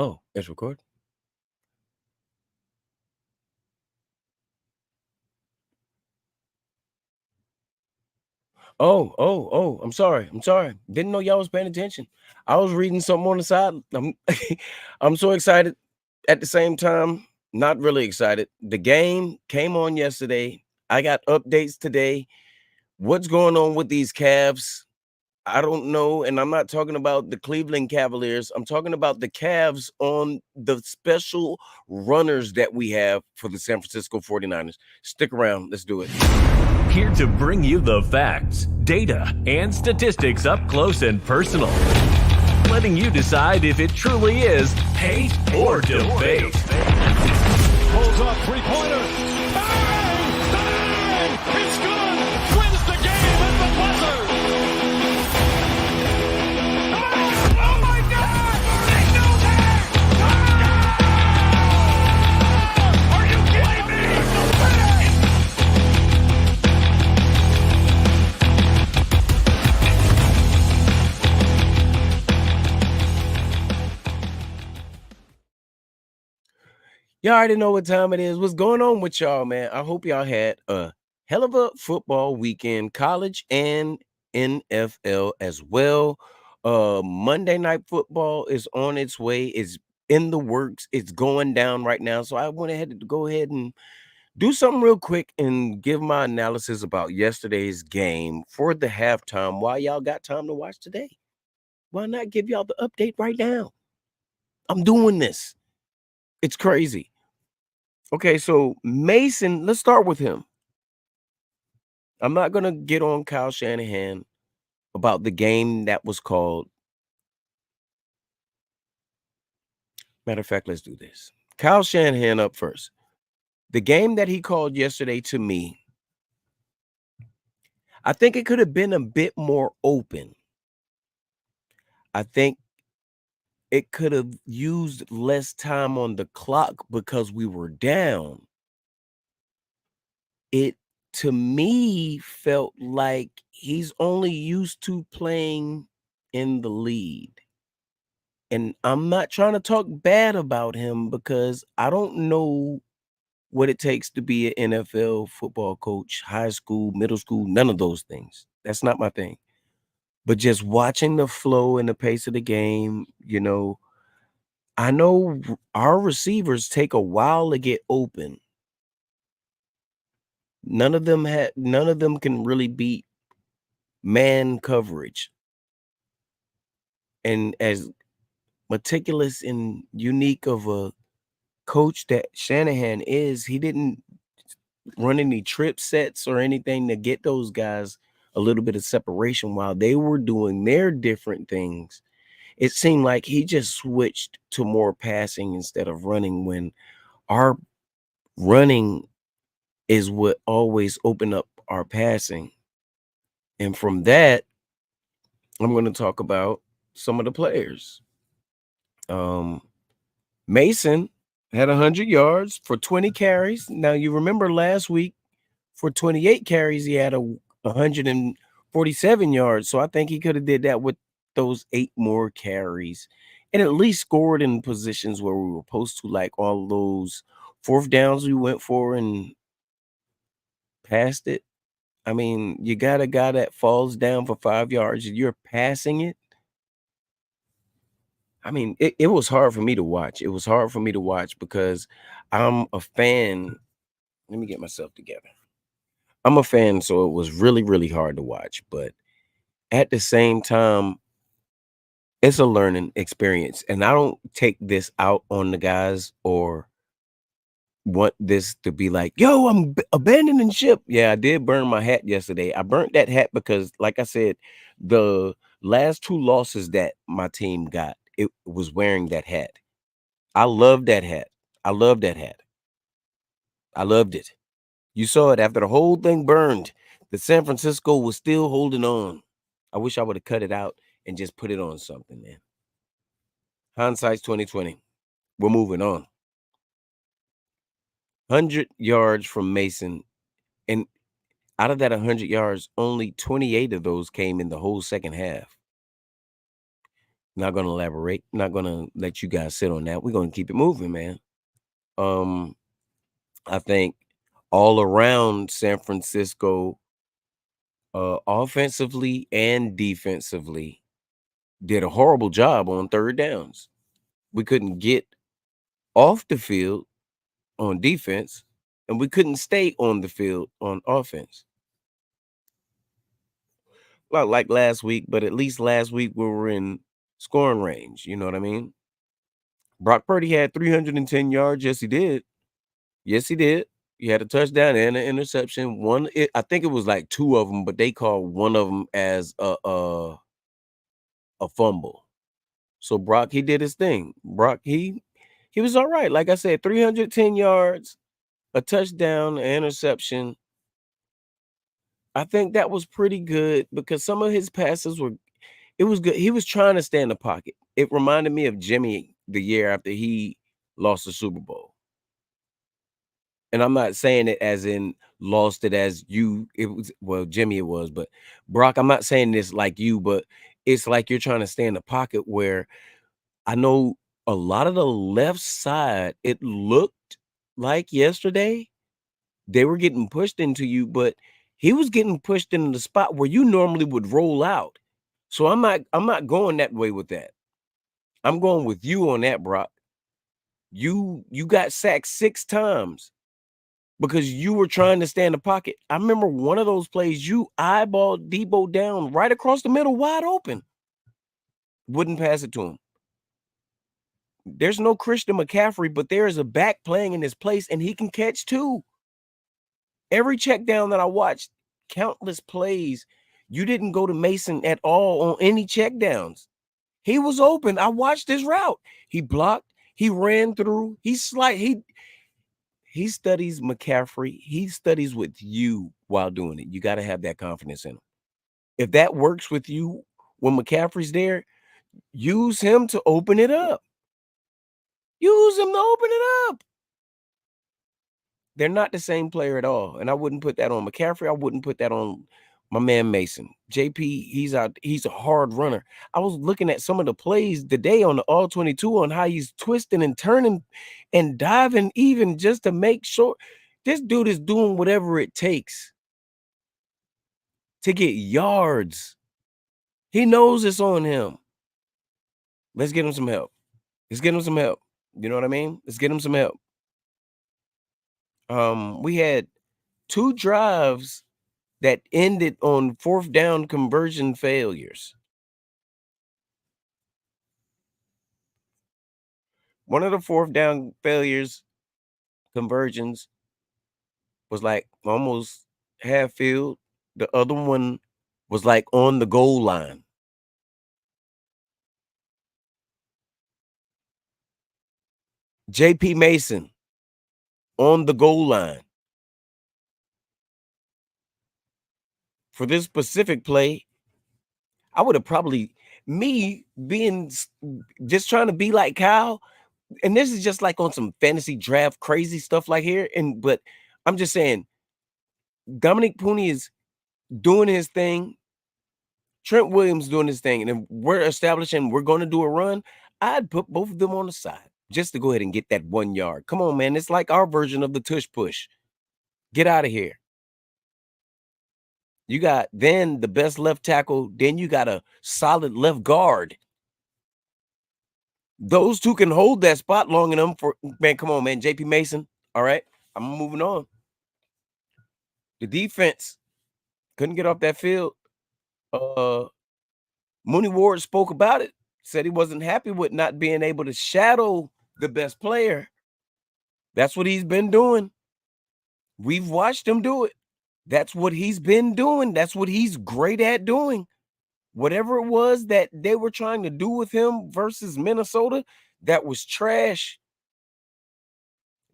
Oh, it's recording. Oh, I'm sorry. I'm sorry. Didn't know y'all was paying attention. I was reading something on the side. I'm I'm so excited at the same time, not really excited. The game came on yesterday. I got updates today. What's going on with these Cavs? I don't know. And I'm not talking about the Cleveland Cavaliers. I'm talking about the Cavs on the special runners that we have for the San Francisco 49ers. Stick around. Let's do it. Here to bring you the facts, data, and statistics up close and personal. Letting you decide if it truly is hate or debate. Pulls off three-pointer. Bang! Bang! It's good! Wins the game at the buzzer! Oh my God! They know that! Are you kidding me? Y'all already know what time it is. What's going on with y'all, man? I hope y'all had a hell of a football weekend, college and NFL as well. Monday night football is on its way. It's in the works. It's going down right now. So I went ahead to go ahead and do something real quick and give my analysis about yesterday's game for the halftime. Why y'all got time to watch today? Why not give y'all the update right now? I'm doing this. It's crazy. Okay, so Mason, let's start with him. I'm not going to get on Kyle Shanahan about the game that was called. Matter of fact, let's do this. Kyle Shanahan up first. The game that he called yesterday to me, I think it could have been a bit more open. I think it could have used less time on the clock because we were down. It, to me, felt like he's only used to playing in the lead. And I'm not trying to talk bad about him because I don't know what it takes to be an NFL football coach, high school, middle school, none of those things. That's not my thing. But just watching the flow and the pace of the game, I know our receivers take a while to get open. None of them can really beat man coverage. And as meticulous and unique of a coach that Shanahan is, he didn't run any trip sets or anything to get those guys a little bit of separation while they were doing their different things. It seemed like he just switched to more passing instead of running when our running is what always opened up our passing. And from that, I'm going to talk about some of the players. Mason had 100 yards for 20 carries. Now, you remember last week for 28 carries, he had 147 yards. So I think he could have did that with those 8 more carries and at least scored in positions where we were supposed to, like all those fourth downs we went for and passed it. I mean, you got a guy that falls down for 5 yards and you're passing it. I mean, it was hard for me to watch. It was hard for me to watch because I'm a fan. Let me get myself together. I'm a fan, so it was really, really hard to watch. But at the same time, it's a learning experience. And I don't take this out on the guys or want this to be like, yo, I'm abandoning ship. Yeah, I did burn my hat yesterday. I burnt that hat because, like I said, the last 2 losses that my team got, it was wearing that hat. I love that hat. I love that hat. I loved it. You saw it after the whole thing burned. The San Francisco was still holding on. I wish I would have cut it out and just put it on something, man. Hindsight's 2020. We're moving on. 100 yards from Mason, and out of that 100 yards, only 28 of those came in the whole second half. Not gonna elaborate. Not gonna let you guys sit on that. We're gonna keep it moving, man. I think all around San Francisco, offensively and defensively, did a horrible job on third downs. We couldn't get off the field on defense, and we couldn't stay on the field on offense. Not like last week, but at least last week we were in scoring range. You know what I mean? Brock Purdy had 310 yards. Yes, he did. Yes, he did. He had a touchdown and an interception. I think it was like two of them, but they called one of them as a fumble. So Brock, he did his thing. Brock, he was all right. Like I said, 310 yards, a touchdown, an interception. I think that was pretty good because some of his passes it was good. He was trying to stay in the pocket. It reminded me of Jimmy the year after he lost the Super Bowl. And I'm not saying it as in lost it as you. It was, well, Jimmy it was, but Brock, I'm not saying this like you, but it's like you're trying to stay in the pocket where I know a lot of the left side, it looked like yesterday they were getting pushed into you, but he was getting pushed into the spot where you normally would roll out. So I'm not going that way with that. I'm going with you on that, Brock. You got sacked 6 times because you were trying to stay in the pocket. I remember one of those plays, you eyeballed Debo down right across the middle, wide open. Wouldn't pass it to him. There's no Christian McCaffrey, but there is a back playing in his place, and he can catch too. Every check down that I watched, countless plays, you didn't go to Mason at all on any check downs. He was open. I watched his route. He blocked. He ran through. He studies McCaffrey. He studies with you while doing it. You got to have that confidence in him. If that works with you when McCaffrey's there, use him to open it up. Use him to open it up. They're not the same player at all. And I wouldn't put that on McCaffrey. I wouldn't put that on my man Mason. JP, he's a hard runner. I was looking at some of the plays today on the All 22 on how he's twisting and turning and diving even just to make sure this dude is doing whatever it takes to get yards. He knows it's on him. Let's get him some help. Let's get him some help. You know what I mean? Let's get him some help. We had 2 drives that ended on 4th down conversion failures. One of the 4th down failures, conversions, was like almost half field. The other one was like on the goal line. JP Mason on the goal line. For this specific play, I would have probably, me being just trying to be like Kyle, and this is just like on some fantasy draft crazy stuff like here. But I'm just saying, Dominic Pooney is doing his thing. Trent Williams doing his thing. And if we're establishing we're going to do a run, I'd put both of them on the side just to go ahead and get that 1 yard. Come on, man. It's like our version of the tush push. Get out of here. You got then the best left tackle. Then you got a solid left guard. Those two can hold that spot long enough for, man, come on, man. JP Mason. All right. I'm moving on. The defense couldn't get off that field. Mooney Ward spoke about it. Said he wasn't happy with not being able to shadow the best player. That's what he's been doing. We've watched him do it. That's what he's been doing. That's what he's great at doing. Whatever it was that they were trying to do with him versus Minnesota, that was trash.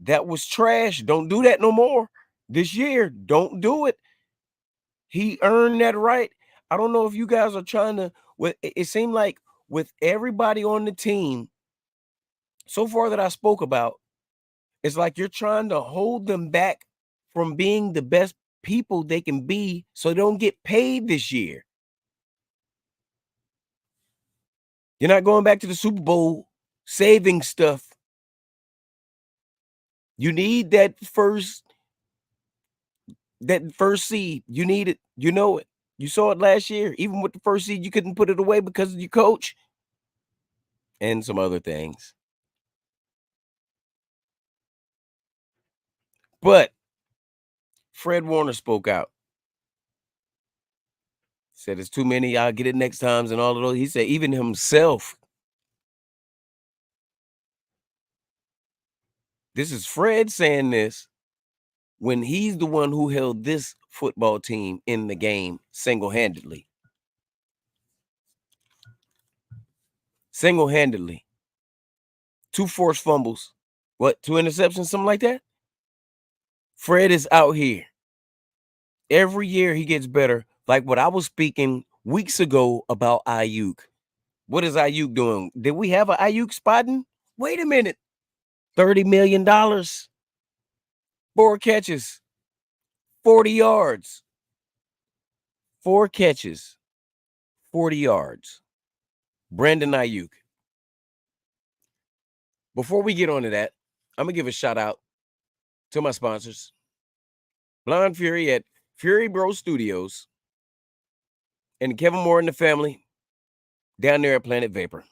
That was trash. Don't do that no more this year. Don't do it. He earned that right. I don't know if you guys are trying to, it seemed like with everybody on the team so far that I spoke about, it's like you're trying to hold them back from being the best people they can be so they don't get paid this year. You're not going back to the Super Bowl saving stuff. You need that first seed. You need it. You know it. You saw it last year. Even with the first seed, you couldn't put it away because of your coach and some other things. But Fred Warner spoke out. Said it's too many. I'll get it next times and all of those. He said even himself. This is Fred saying this when he's the one who held this football team in the game single-handedly. Single-handedly. 2 forced fumbles. What, 2 interceptions, something like that? Fred is out here. Every year he gets better. Like what I was speaking weeks ago about Ayuk. What is Ayuk doing? Did we have an Ayuk spotting? Wait a minute. $30 million. 4 catches. 40 yards. 4 catches. 40 yards. Brandon Ayuk. Before we get on to that, I'm going to give a shout out to my sponsors. Blonde Fury at Fury Bro Studios and Kevin Moore and the family down there at Planet Vapor.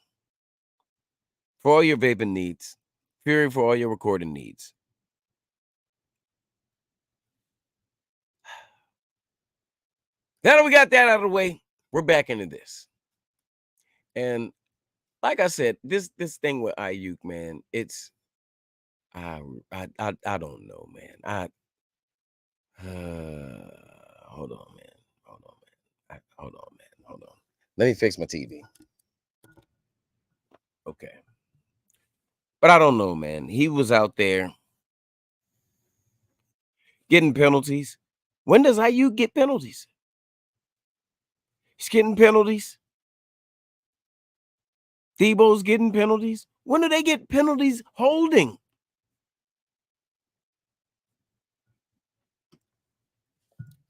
For all your vaping needs. Fury for all your recording needs. Now that we got that out of the way, we're back into this. And like I said, this thing with Ayuk, man, it's I don't know, man. Hold on, man. Hold on. Let me fix my TV. Okay. But I don't know, man. He was out there getting penalties. When does Ayuk get penalties? He's getting penalties. Debo's getting penalties. When do they get penalties holding?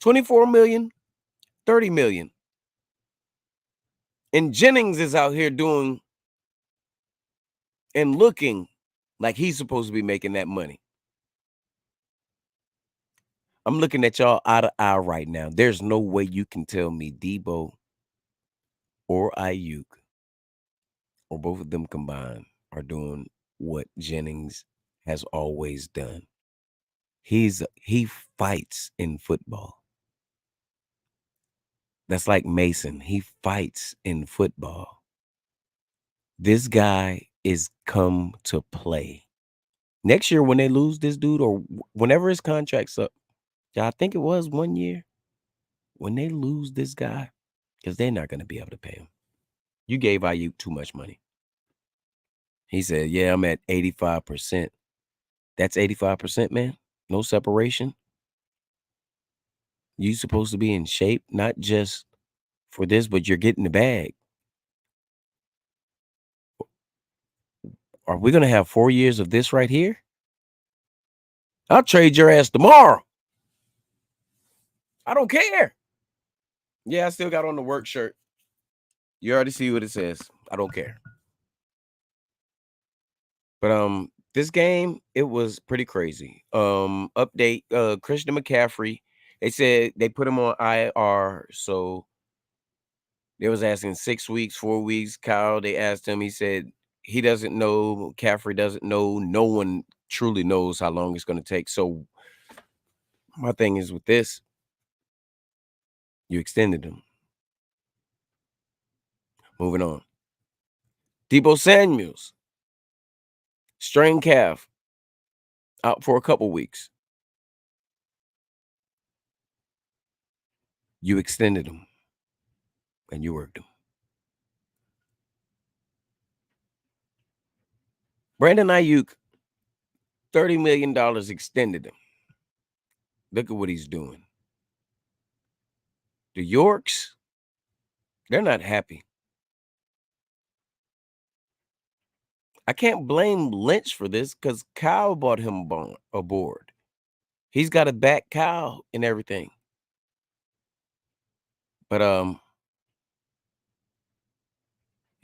$24 million, $30 million. And Jennings is out here doing and looking like he's supposed to be making that money. I'm looking at y'all eye to eye right now. There's no way you can tell me Debo or Ayuk or both of them combined are doing what Jennings has always done. He fights in football. That's like Mason. He fights in football. This guy is come to play. Next year, when they lose this dude, or whenever his contract's up, I think it was 1 year, when they lose this guy, because they're not going to be able to pay him. You gave Ayuk too much money. He said, yeah, I'm at 85%. That's 85%, man. No separation. You supposed to be in shape, not just for this, but you're getting the bag. Are we going to have 4 years of this right here? I'll trade your ass tomorrow. I don't care. Yeah, I still got on the work shirt. You already see what it says. I don't care. But this game, it was pretty crazy. Update, Christian McCaffrey. They said they put him on IR, so they was asking 6 weeks, 4 weeks. Kyle, they asked him, he said he doesn't know. McCaffrey doesn't know. No one truly knows how long it's going to take. So my thing is with this, you extended him. Moving on. Debo Samuels, strained calf, out for a couple weeks. You extended him, and you worked him. Brandon Ayuk, $30 million extended him. Look at what he's doing. The Yorks, they're not happy. I can't blame Lynch for this because Kyle brought him aboard. He's got to back Kyle and everything. But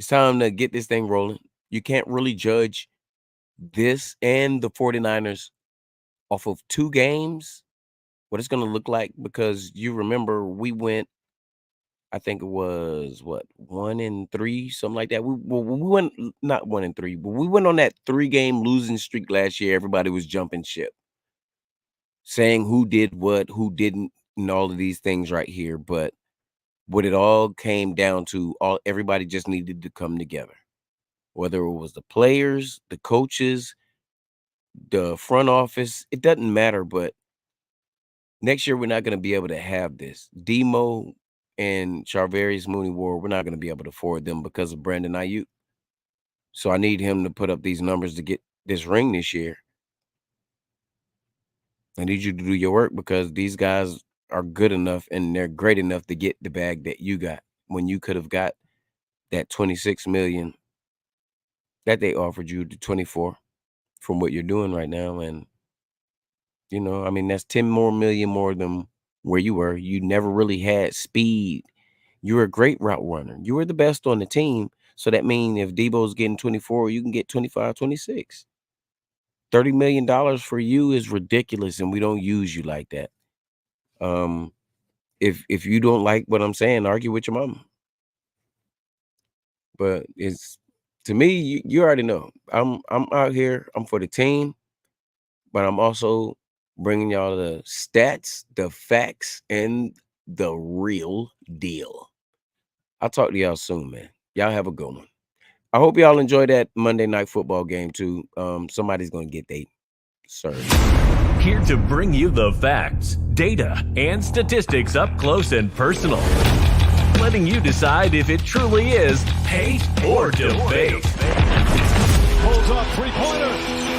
It's time to get this thing rolling. You can't really judge this and the 49ers off of 2 games, what it's gonna look like, because you remember we went, I think it was, what, 1-3, something like that. We went not 1-3, but we went on that 3-game losing streak last year. Everybody was jumping ship, saying who did what, who didn't, and all of these things right here. But what it all came down to, everybody just needed to come together. Whether it was the players, the coaches, the front office, it doesn't matter. But next year, we're not going to be able to have this. Demo and Charvarius Mooney Ward, we're not going to be able to afford them because of Brandon Ayuk. So I need him to put up these numbers to get this ring this year. I need you to do your work, because these guys are good enough and they're great enough to get the bag that you got, when you could have got that $26 million that they offered you, to 24 from what you're doing right now. And, I mean, that's 10 million more than where you were. You never really had speed. You were a great route runner. You were the best on the team. So that means if Debo's getting 24, you can get 25, 26. $30 million for you is ridiculous, and we don't use you like that. If you don't like what I'm saying, argue with your mama. But it's, to me, you already know. I'm out here. I'm for the team, but I'm also bringing y'all the stats, the facts, and the real deal. I'll talk to y'all soon, man. Y'all have a good one. I hope y'all enjoy that Monday Night Football game too. Somebody's gonna get they served. Here to bring you the facts, data, and statistics up close and personal. Letting you decide if it truly is hate or debate. Pulls off 3-pointer.